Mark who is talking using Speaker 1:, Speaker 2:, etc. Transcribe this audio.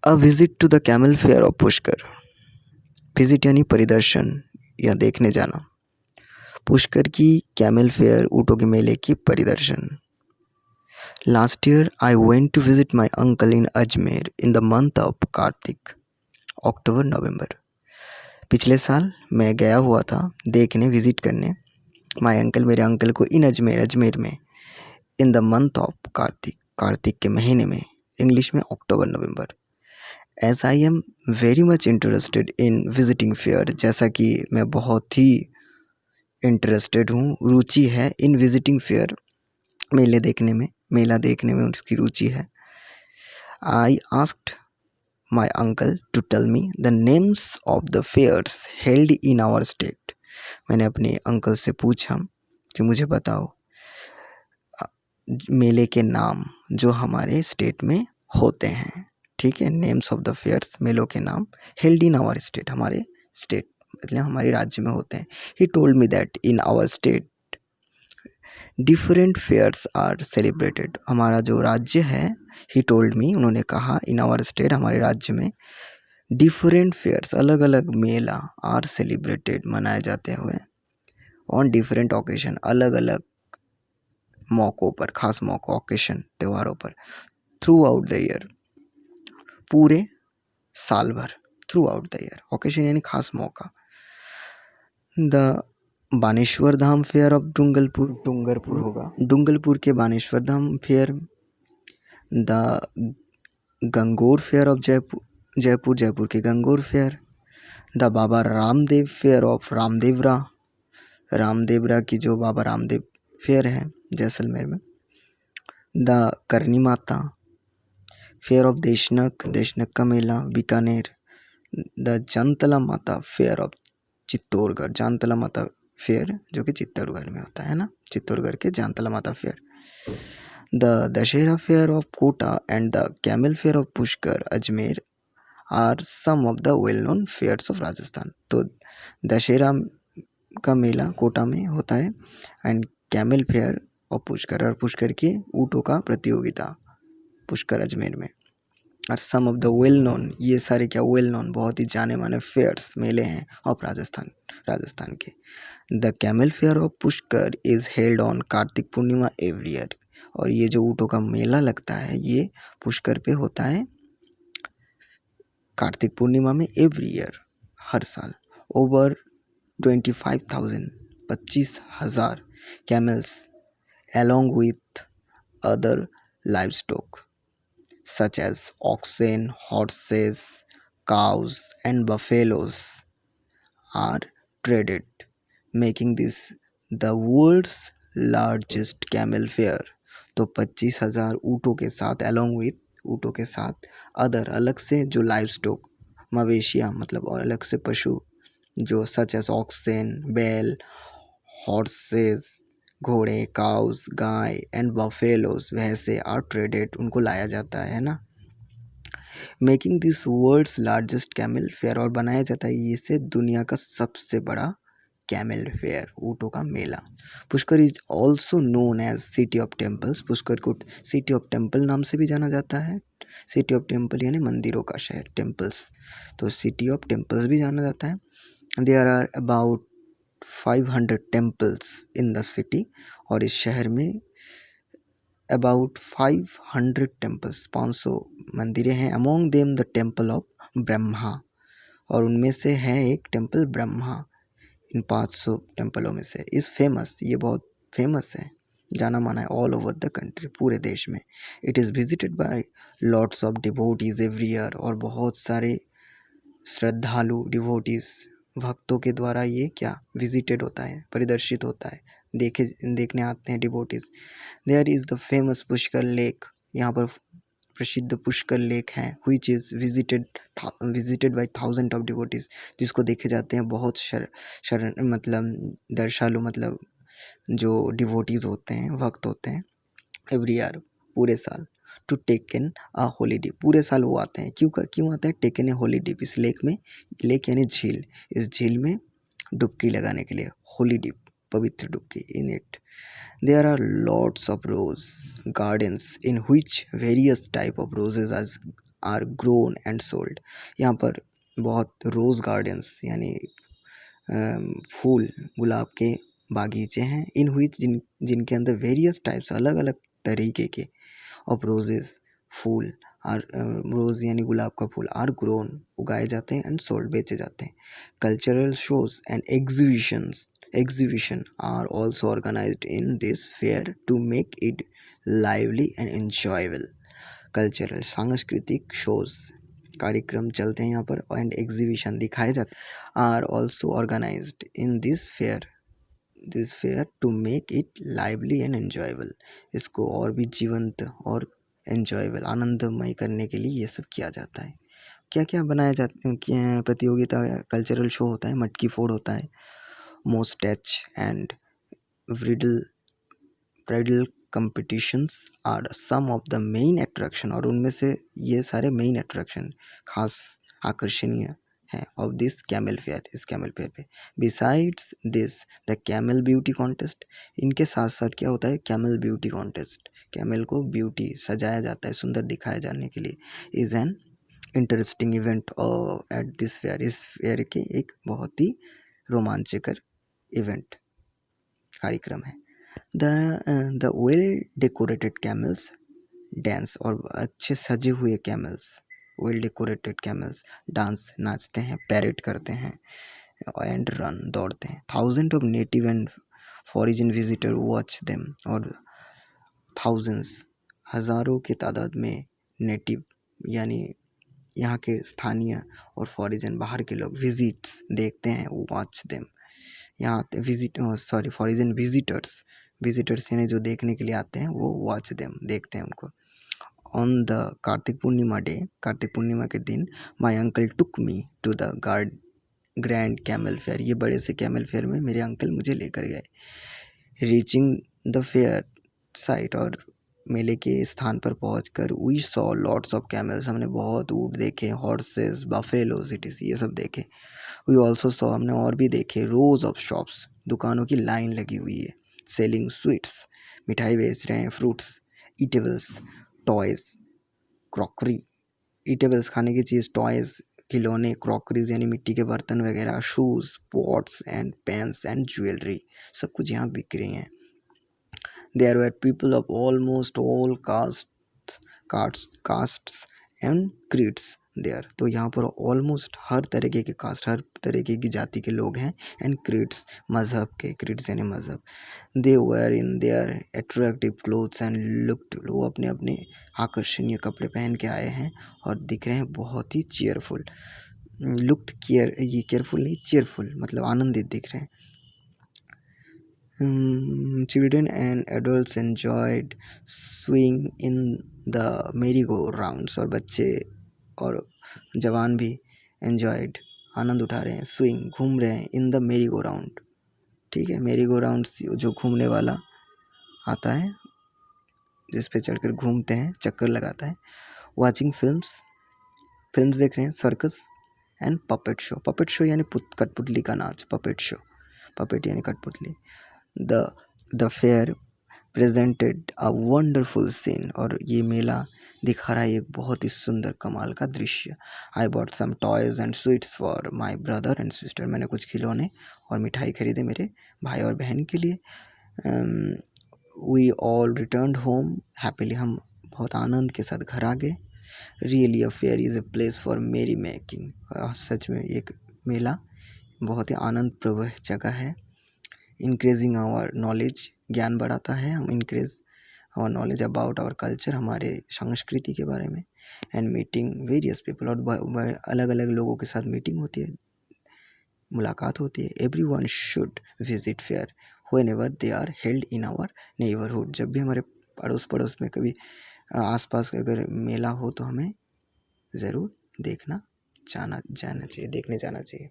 Speaker 1: A visit to the camel fair of Pushkar. Visit यानी परिदर्शन या देखने जाना। पुष्कर की कैमल फेयर ऊँटों के मेले की परिदर्शन। Last year I went to visit my uncle in Ajmer in the month of Kartik, October November. पिछले साल मैं गया हुआ था देखने, विजिट करने माई अंकल, मेरे अंकल को इन अजमेर में in the month of Kartik, Kartik के महीने में, इंग्लिश में October November. As I am very much interested in visiting fair, जैसा कि मैं बहुत ही इंटरेस्टेड हूँ, रुचि है इन विजिटिंग फेयर, मेले देखने में, मेला देखने में उसकी रुचि है। I asked my uncle to tell me the names of the fairs held in our state. मैंने अपने अंकल से पूछा कि मुझे बताओ मेले के नाम जो हमारे स्टेट में होते हैं। ठीक है, नेम्स ऑफ द फेयर्स, मेलों के नाम हेल्ड इन आवर स्टेट, हमारे स्टेट मतलब हमारे राज्य में होते हैं। He told me that in our state different fairs are celebrated. हमारा जो राज्य है, ही टोल्ड मी, उन्होंने कहा, इन आवर स्टेट, हमारे राज्य में डिफरेंट फेयर्स, अलग अलग मेला आर सेलिब्रेटेड, मनाए जाते हुए ऑन डिफरेंट ओकेशन, अलग अलग मौक़ों पर, खास मौक़ों, ओकेशन, त्योहारों पर, थ्रू आउट द ईयर, पूरे साल भर, throughout the year, occasion यानी खास मौका। The Baneshwar Dham fair of Dungarpur होगा, डूंगरपुर के Baneshwar Dham fair. The Gangaur fair of Jaipur के Gangaur fair. The Baba Ramdev fair of Ramdevra की जो बाबा रामदेव फेयर है जैसलमेर में। द करनी माता फेयर ऑफ देशनक का मेला बीकानेर। द जानतला माता फेयर ऑफ चित्तौड़गढ़, जानतला माता फेयर जो कि चित्तौड़गढ़ में होता है ना, चित्तौड़गढ़ के जानतला माता fair. The Dussehra fair of Kota and the camel fair of Pushkar Ajmer are some of the well known fairs of Rajasthan. तो दशहरा का मेला कोटा में होता है एंड कैमल फेयर और पुष्कर के ऊँटों का प्रतियोगिता पुष्कर अजमेर में। और सम ऑफ द वेल नोन, ये सारे क्या वेल नोन, बहुत ही जाने माने फेयर्स, मेले हैं ऑफ राजस्थान के। The camel fair of Pushkar is held on Kartik Purnima every year. और ये जो ऊँटों का मेला लगता है ये पुष्कर पे होता है कार्तिक पूर्णिमा में, एवरी ईयर, हर साल। Over 25,000, 25,000 camels along with other livestock such as oxen, horses, cows and buffaloes are traded, making this the world's largest camel fair। तो 25,000 ऊँटों के साथ, along with ऊँटों के साथ अदर, अलग से जो लाइव स्टॉक, मवेशियाँ मतलब, और अलग से पशु जो सच एस ऑक्सेन, बैल, हॉर्सेस घोड़े, काउस, गाय एंड बफेलोज, वैसे आर ट्रेडेड, उनको लाया जाता है ना। Making this world's largest camel fair, और बनाया जाता है इसे दुनिया का सबसे बड़ा कैमल फेयर, ऊँटों का मेला। Pushkar is also known as city of temples. Pushkar को सिटी ऑफ टेम्पल नाम से भी जाना जाता है। सिटी ऑफ टेम्पल यानी मंदिरों का शहर, टेम्पल्स, तो सिटी ऑफ टेम्पल्स भी जाना जाता है। There are about 500 temples in the city, और इस शहर में अबाउट 500 टेम्पल्स, 500 मंदिरें हैं। Among them the temple of Brahma, और उनमें से है एक टेम्पल ब्रह्मा, इन 500 टेम्पलों में से। इस फेमस, ये बहुत फेमस है, जाना माना है ऑल ओवर द कंट्री, पूरे देश में। It is visited bye lots of devotees every year, और बहुत सारे श्रद्धालु डिवोटीज, भक्तों के द्वारा ये क्या विजिटेड होता है, परिदर्शित होता है, देखने आते हैं devotees. There is the famous Pushkar lake, यहाँ पर प्रसिद्ध पुष्कर लेक है, which is visited by thousand of devotees, जिसको देखे जाते हैं बहुत शरण मतलब दर्शालु, मतलब जो डिवोटीज होते हैं, भक्त होते हैं, एवरी ईयर, पूरे साल। टू टेकन अ हॉलीडे, पूरे साल वो आते हैं, क्यों आते हैं, टेकन ए हॉलीडे, इस लेक में, लेक यानी झील, इस झील में डुबकी लगाने के लिए, हॉलीडे, पवित्र डुबकी in it. There are lots of rose gardens in which various type of roses are grown and sold. यहाँ पर बहुत रोज़ गार्डन्स यानी फूल गुलाब के बागीचे हैं, इन हुई जिनके अंदर वेरियस टाइप्स अलग अलग तरीके के ऑफ रोजेस फूल आर रोज़ यानी गुलाब का फूल आर ग्रोन उगाए जाते हैं एंड सोल्ड बेचे जाते हैं। Cultural shows and exhibition are also organised in this fair to make it lively and enjoyable. Cultural सांस्कृतिक शोज कार्यक्रम चलते हैं यहाँ पर एंड एग्जीबिशन दिखाए जाते are also organised in this fair to make it lively and enjoyable. इसको और भी जीवंत और एन्जॉयबल आनंदमय करने के लिए ये सब किया जाता है। क्या क्या बनाया जाता प्रतियोगिता कल्चरल शो होता है, मटकी फोड़ होता है, moustache and bridal competitions are some of the main attraction, और उनमें से ये सारे मेन अट्रैक्शन खास आकर्षणीय हैं ऑफ दिस कैमल फेयर, इस कैमल फेयर पे। Besides this the camel beauty contest, इनके साथ साथ क्या होता है कैमल ब्यूटी कॉन्टेस्ट, कैमल को ब्यूटी सजाया जाता है सुंदर दिखाए जाने के लिए, is an interesting event at this fair, इस फेयर के एक बहुत ही रोमांचकर इवेंट कार्यक्रम है। The well decorated camels dance, और अच्छे सजे हुए camels well decorated camels dance नाचते हैं, पैरेड करते हैं एंड रन दौड़ते हैं। Thousand of native and foreign visitor watch them, और थाउजेंड्स हज़ारों की तादाद में नेटिव यानी यहाँ के स्थानीय और फॉरिन बाहर के लोग विजिट्स देखते हैं, वॉच देम यहाँ आते फॉरिन विजिटर्स यानी जो देखने के लिए आते हैं वो वॉच देम देखते हैं उनको। On the Kartik Purnima day, Kartik Purnima के दिन, my uncle took me to the grand camel fair, ये बड़े से कैमल फेयर में मेरे अंकल मुझे लेकर गए। रीचिंग द फेयर साइट, और मेले के स्थान पर पहुंचकर we saw lots of camels, हमने बहुत ऊँट देखे, हॉर्सेस, बफेलोज, इटीसी ये सब देखे। वी ऑल्सो सॉ, हमने और भी देखे, रोज ऑफ शॉप्स, दुकानों की लाइन लगी हुई है, सेलिंग स्वीट्स, मिठाई बेच रहे हैं, fruits, eatables, toys, crockery, eatables खाने की चीज़, टॉयज़ खिलौने, क्रॉकरीज यानी मिट्टी के बर्तन वगैरह, shoes, pots and pens and jewellery, सब कुछ यहाँ बिक रही हैं। There were people of almost all castes and creeds there, तो यहाँ पर ऑलमोस्ट हर तरीके के कास्ट, हर तरीके की जाति के लोग हैं, एंड क्रीड्स मज़हब के, क्रीड्स यानी मज़हब। They were in their attractive clothes and looked, वो अपने अपने आकर्षणीय कपड़े पहन के आए हैं और दिख रहे हैं बहुत ही चेयरफुल। लुक्ड केयरफुल नहीं, चेयरफुल मतलब आनंदित दिख रहे हैं। Children and adults enjoyed swing in the merry-go-rounds, और बच्चे और जवान भी enjoyed आनंद उठा रहे हैं, swing घूम रहे हैं, in the merry-go-round, ठीक है। merry-go-round जो घूमने वाला आता है जिस पे चढ़कर घूमते हैं, चक्कर लगाता है। watching फिल्म्स देख रहे हैं, सर्कस एंड पपेट शो यानी कठपुतली का नाच, पपेट यानी कठपुतली। The fair presented a wonderful scene, और ये मेला दिखा रहा है एक बहुत ही सुंदर कमाल का दृश्य। I bought some toys and sweets for my brother and sister, मैंने कुछ खिलौने और मिठाई खरीदे मेरे भाई और बहन के लिए। We all returned home happily, हम बहुत आनंद के साथ घर आ गए। Really a fair is a place for merry making, सच में एक मेला बहुत ही आनंद प्रवह जगह है। इंक्रीजिंग आवर नॉलेज, ज्ञान बढ़ाता है, हम increase our knowledge about our culture, हमारे संस्कृति के बारे में। एंड मीटिंग वेरियस पीपल, और अलग अलग लोगों के साथ मीटिंग होती है, मुलाकात होती है। Everyone should visit fair whenever they are held in our neighbourhood, जब भी हमारे पड़ोस में कभी आसपास अगर मेला हो तो हमें ज़रूर देखने जाना चाहिए।